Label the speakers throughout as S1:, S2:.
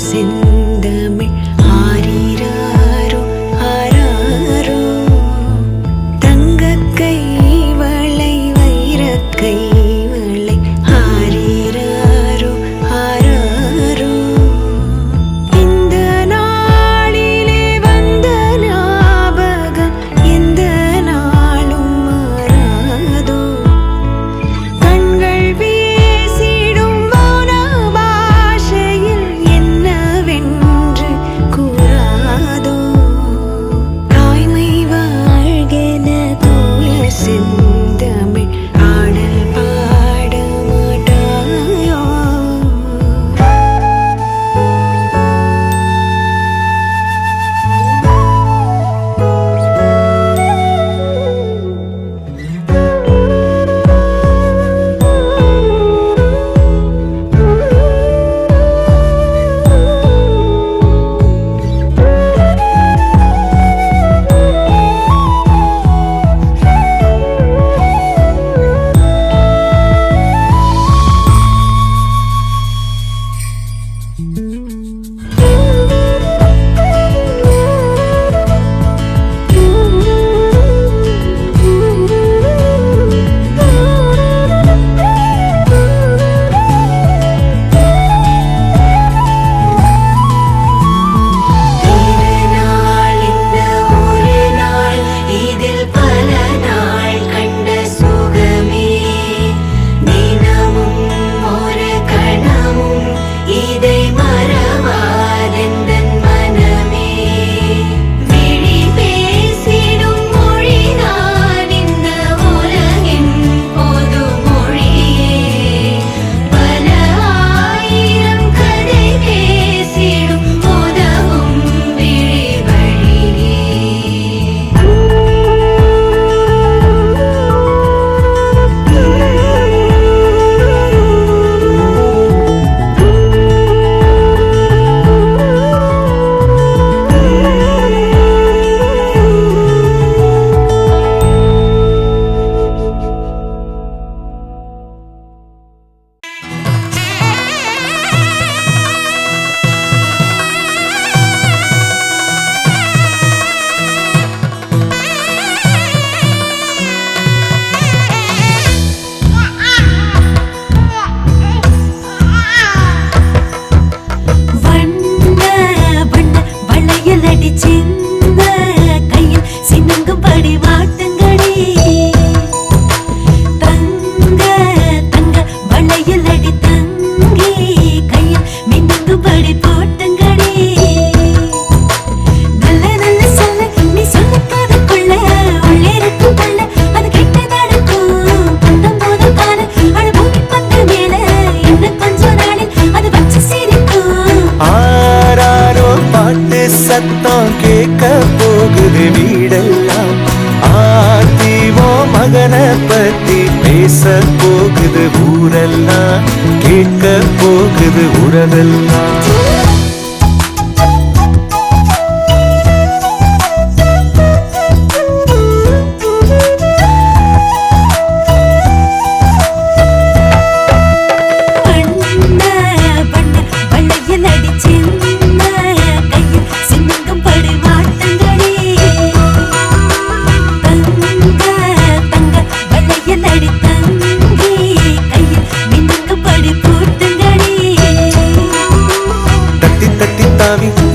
S1: செந்தமிழ் ஆரிராரோ ஆராரோ தங்கக்கை வளை வைரக்கை வளை ஆரிராரோ ஆராரோ இந்த நாளிலே வந்த ஞாபகம் எந்த நாளும் மாறாதோ கண்கள் வீசிடும் மௌன பாஷையில் என்னவென்று கூறாதோ தாய்மை வாழ்கென தூய செந்தமிழ் ஆடல் பாட மாட்டாயோ
S2: சத்தம் கேட்க போகுது வீடெல்லாம் ஆத்திவோ மகனை பத்தி பேச போகுது ஊரெல்லாம் கேட்க போகுது உறவெல்லாம்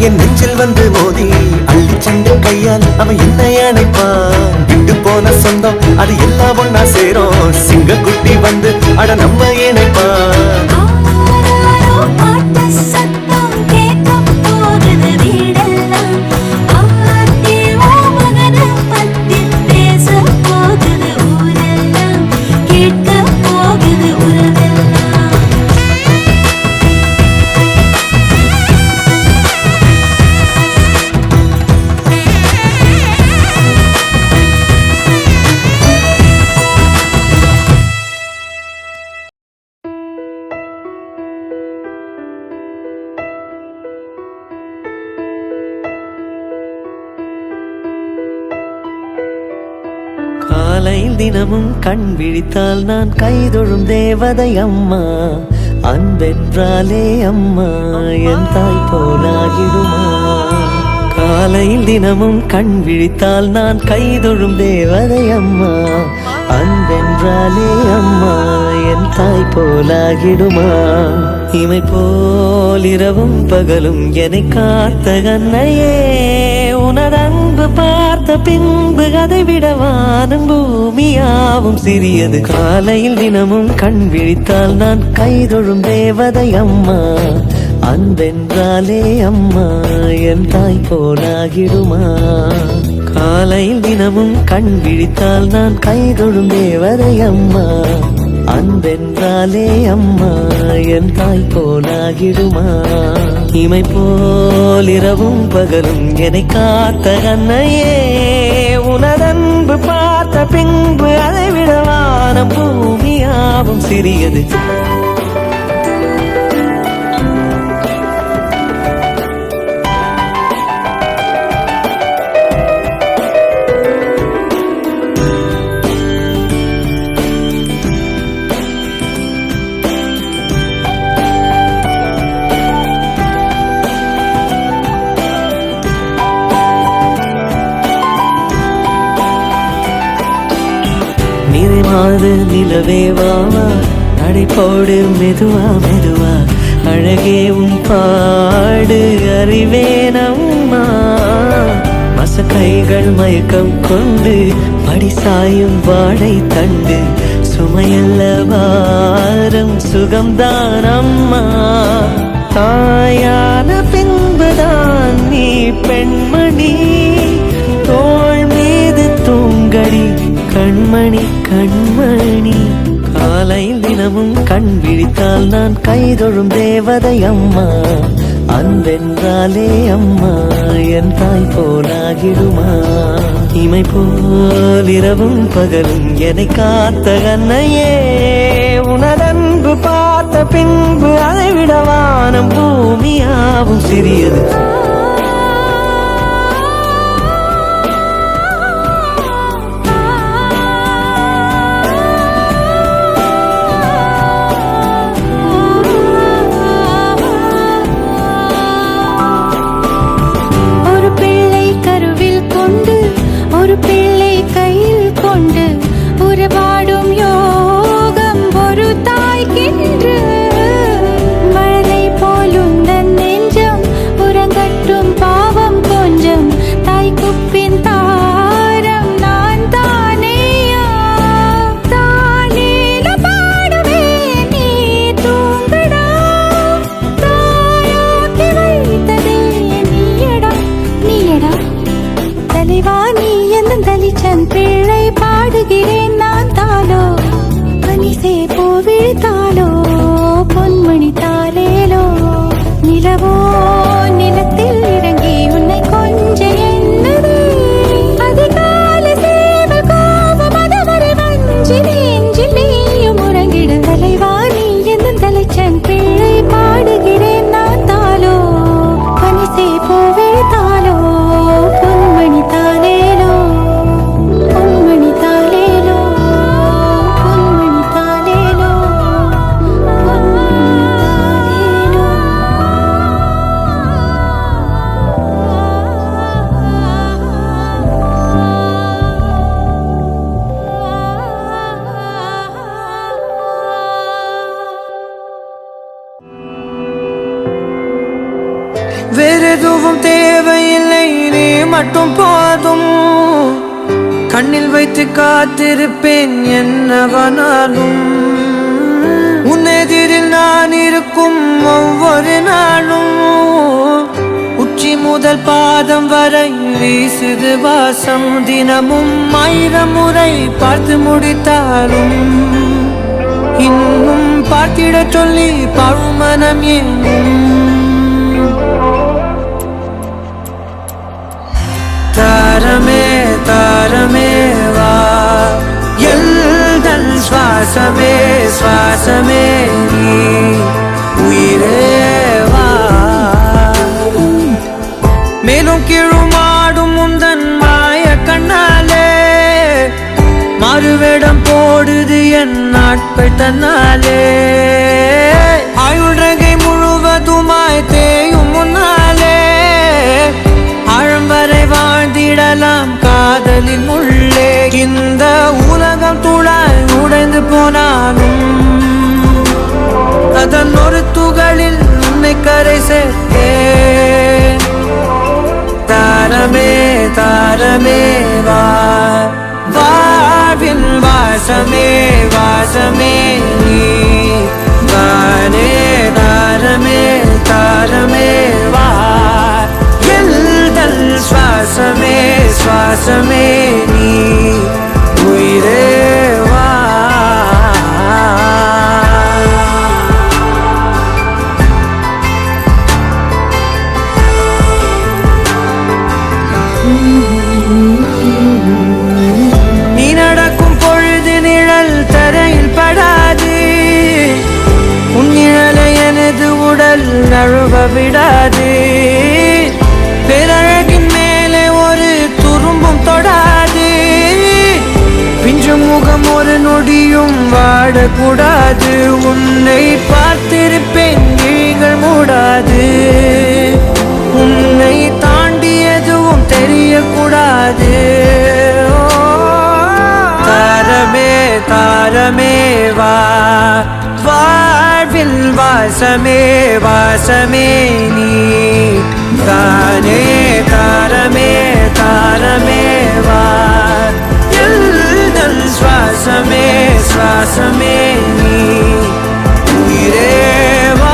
S2: என் நெஞ்சில் வந்து மோதி அள்ளி சென்ற கையால் அவன் என்ன அணைப்பான் விட்டு போன சொந்தம் அது எல்லாம் ஒன்னா சேரும் சிங்க குட்டி வந்து அட நம்ம இணைப்பான் காலையில் தினமும் கண் விழித்தால் நான் கைதொழும் தேவதை அம்மா அன்பென்றாலே அம்மா என் தாய் போலாகிடுமா காலையில் தினமும் கண் விழித்தால் நான் கைதொழும் தேவதை அம்மா அன்பென்றாலே அம்மா என் தாய் போலாகிடுமா இமை போல் இரவும் பகலும் என்னை காத்த கண்ணையே உனது அன்பு பார்த்த பின்பு அதை விட வானம் பூமியாவும் சிறியது காலையில் தினமும் கண் விழித்தால் நான் கைதொழும் தேவதை அம்மா அன்பென்றாலே அம்மா என் தாய் போலாகிடுமா காலையில் தினமும் கண் விழித்தால் நான் கைதொழும் தேவதை அம்மா அன்பென்றாலே அம்மா என் தாய் போலாகிடுமா இமை போல் இரவும் பகலும் என்னை காத்த கண்ணையே உனதன்பு பார்த்த பின்பு அதை விட வானம் பூமியாவும் சிறியது நிறைமாத நிலவே வாவா நடைபோடு மெதுவா மெதுவா அழகே உன் பாடு அறிவேனம்மா மசக்கைகள் மயக்கம் கொண்டு படிசாயும் வாழை தண்டு சுமையல்ல வாரம் சுகம்தான் அம்மா தாயான பின்புதான் நீ பெண்மணி தோள் மீது தூங்கடி கண்மணி கண்மணி காலையில் தினமும் கண் விழித்தால் நான் கைதொழும் தேவதை அம்மா அன்பென்றாலே அம்மா என் தாய் போலாகிடுமா இமை போல் இரவும் பகலும் என்னை காத்த கண்ணையே உனதன்பு பார்த்த பின்பு அதை விட வானம் பூமியாவும் சிறியது
S1: ஒரு பிள்ளை கையில் கொண்டு உறவாடும் யோகம் ஒரு தாய்க்கின்று மழலை போலுந்தன் நெஞ்சம் உறங்கட்டும் பாவம் கொஞ்சம் தாய்க்குப்பின் தாரம் நான் தானேயா தானேல பாடுவே நீ தூங்கடா தாயாக்கி வைத்ததே நீயடா நீயடா தலைவா நீ எந்தன் தலிச்சன் பிள்ளை பாடுகிறேன் நான் தாளோ பனிசே போவிழ்த்தாளோ பொன்மணி தாளேலோ நிலவோ நிலத்தில் இறங்கி உன்னை கொஞ்ச என்னதே அதிகால சேவல் கோபம் அதவரை வஞ்சி நெஞ்சில் நீயும் உறங்கிடு தலைவா நீ எந்தன் தலிச்சன் பிள்ளை பாடுகிறேன் நான் தாளோ பனிசே போவிழ்த்தாளோ பொன்மணி தாளேலோ பொன்மணி தாளேலோ பொன்மணி தாளேலோ பொன்மணி தாளேலோ
S3: வேறெதுவும் தேவையில்லை நீ மட்டும் போதும் கண்ணில் வைத்து காத்திருப்பேன் என்னவனாலும் உன்னெதிரில் நான் இருக்கும் ஒவ்வொரு நாளும் உச்சி முதல் பாதம் வரை வீசுது வாசம் தினமும் 1000 முறை பார்த்து முடித்தாலும் இன்னும் பார்த்திடச் சொல்லி பழுமனம் ஏனும் தாரமே தாரமே வா எல்தன் சுவாசமே சுவாசமே நீ உயிரே வா மேலும் கீழுமாடும் முந்தன் மாய கண்ணாலே மாறுவேடம் போடுது என் நாட்பை தன்னாலே ஆயுள்ரகை முழுவதுமாய் தேயும் முன்னாலே ஆழம் வரை வாழ்ந்திடலாம் காதலின் உள்ளே. இந்த உலகம் துளாய் உடைந்து போனாலும் அதன் ஒரு துகளில் உன்னை கரை சேர்த்தேன். தாரமே தாரமே வா, வாழ்வின் வாசமே வாசமே நீ தானே. தாரமே தாரமே வா, எல்தல் சுவாசமே சுவாசமே நீ உயிரே வா. நீ நடக்கும் பொழுது நிழல் தரையில் படாது, உன் நிழலை எனது உடல் நழுவ விடாது. பேரழகின் மேலே ஒரு துரும்பும் தொடாது, பிஞ்சு முகம் ஒரு நொடியும் வாடக்கூடாது. உன்னை பார்த்திருப்பேன் விழிகள் மூடாது, உன்னை தாண்டி எதுவும் தெரியக்கூடாது. தாரமே தாரமே வா, வாழ்வில் வாசமே வாசமே நீ தானே. தாரமே தாரமே வா, எல்தல் சுவாசமே சுவாசமே நீ உயிரே வா.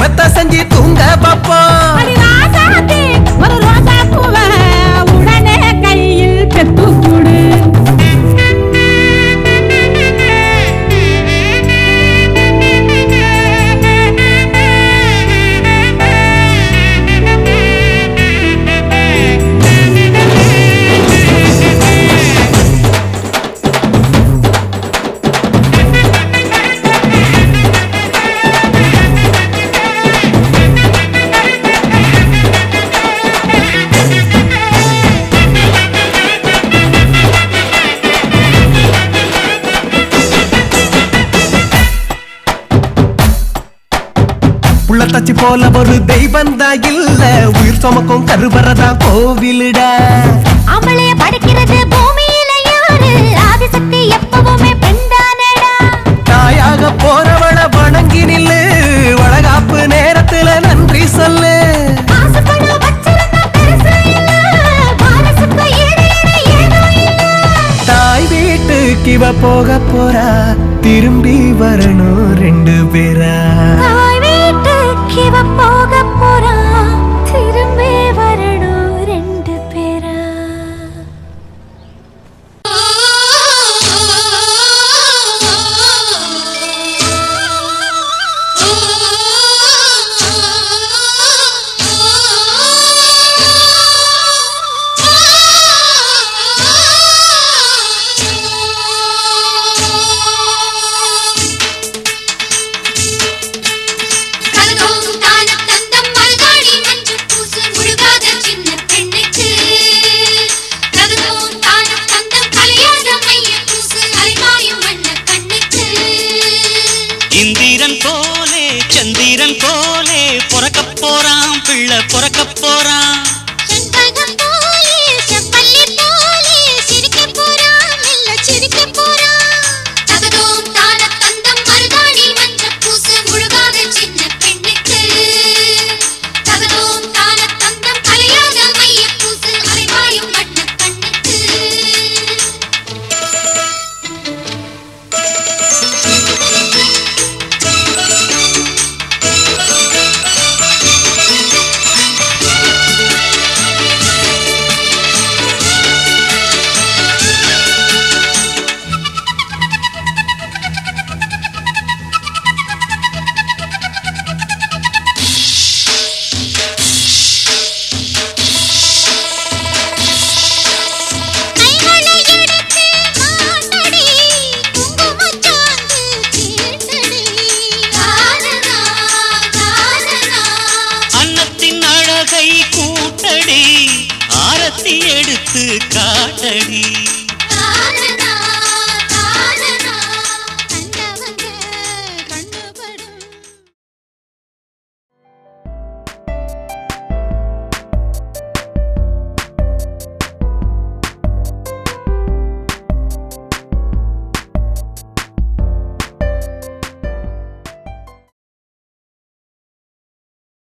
S3: மெத்த செஞ்சு தூங்க பாப்போம்.
S1: ஒரு ரோசா பூவ உடனே கையில் பெத்து கூடு.
S2: தச்சி போல ஒரு தெய்வந்தா இல்ல, உயிர் சுமக்கும் கருவறதா கோவிலுடா.
S1: அவளைய படைக்கிறது பூமியில யாரு, ஆதிசக்தி எப்பவுமே பெண்தானடா.
S2: தாயாக போறவள வணங்கி நில்லு, வளகாப்பு நேரத்துல நன்றி சொல்லு.
S1: ஆசைப்பட வச்சிருந்தா பெருசு இல்ல, வாரசுக்கு ஈடு இணை
S3: போக போறா திரும்பி வரணும் ரெண்டு பேரா
S1: தாய் வீட்டுக்கு இவ போக போறா திரும்பி வரணும் ரெண்டு பேரா
S4: இந்திரன் போலே சந்திரன் போலே பொறக்க போறான் பிள்ளை பொறக்க போறான்
S1: செண்பகம் போலே செம்பல்லி போலே சிரிக்க போறா மெல்ல சிரிக்க போறா தகதோம் தான தந்தம் மருதாணி மஞ்சள் பூசு முழுகாத சின்ன பெண்ணுக்கு தகதோம் தான தந்தம் கலையாத மைய பூசு அலைவாயும் வண்ண கண்ணுக்கு கைகளை எடுத்து மாட்டடி குங்குமச்சாந்து தீட்டடி காரணா காரணா
S4: அன்னத்தின் அழகை கூட்டடி ஆரத்தி எடுத்து காட்டடி
S1: காரணா